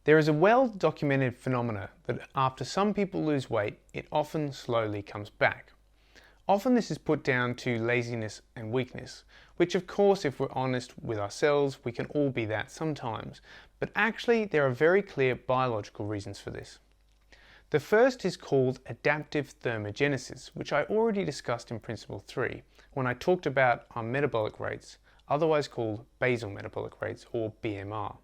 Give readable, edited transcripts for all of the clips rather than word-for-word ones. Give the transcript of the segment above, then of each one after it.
There is a well-documented phenomena that after some people lose weight, it often slowly comes back. Often this is put down to laziness and weakness, which of course, if we're honest with ourselves, we can all be that sometimes. But actually there are very clear biological reasons for this. The first is called adaptive thermogenesis, which I already discussed in Principle 3 when I talked about our metabolic rates, otherwise called basal metabolic rates or BMR.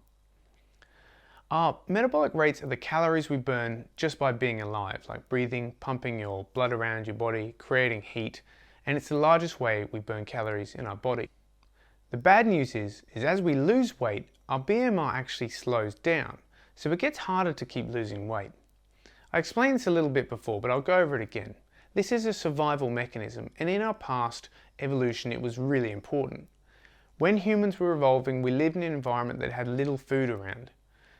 Our metabolic rates are the calories we burn just by being alive, like breathing, pumping your blood around your body, creating heat, and it's the largest way we burn calories in our body. The bad news is as we lose weight, our BMR actually slows down, so it gets harder to keep losing weight. I explained this a little bit before, but I'll go over it again. This is a survival mechanism, and in our past evolution it was really important. When humans were evolving, we lived in an environment that had little food around.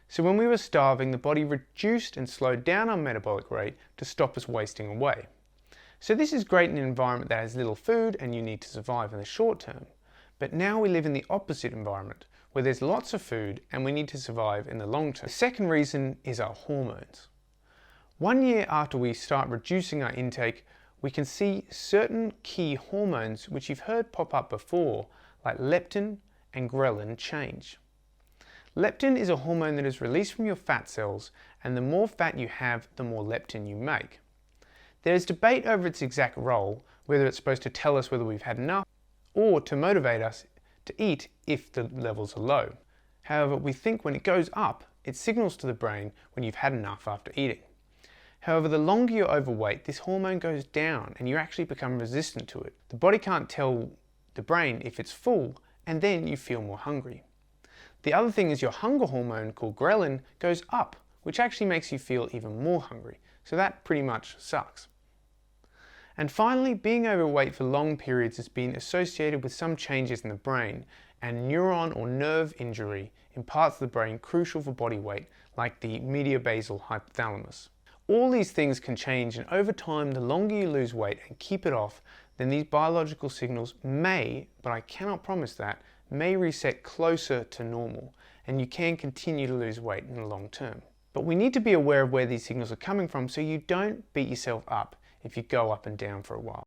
So when we were starving, the body reduced and slowed down our metabolic rate to stop us wasting away. So this is great in an environment that has little food and you need to survive in the short term. But now we live in the opposite environment, where there's lots of food and we need to survive in the long term. The second reason is our hormones. 1 year after we start reducing our intake, we can see certain key hormones which you've heard pop up before, like leptin and ghrelin, change. Leptin is a hormone that is released from your fat cells, and the more fat you have, the more leptin you make. There is debate over its exact role, whether it's supposed to tell us whether we've had enough or to motivate us to eat if the levels are low. However, we think when it goes up, it signals to the brain when you've had enough after eating. However, the longer you're overweight, this hormone goes down and you actually become resistant to it. The body can't tell the brain if it's full, and then you feel more hungry. The other thing is your hunger hormone, called ghrelin, goes up, which actually makes you feel even more hungry. So that pretty much sucks. And finally, being overweight for long periods has been associated with some changes in the brain and neuron or nerve injury in parts of the brain crucial for body weight, like the medial-basal hypothalamus. All these things can change, and over time, the longer you lose weight and keep it off, then these biological signals may, but I cannot promise that, may reset closer to normal, and you can continue to lose weight in the long term. But we need to be aware of where these signals are coming from so you don't beat yourself up if you go up and down for a while.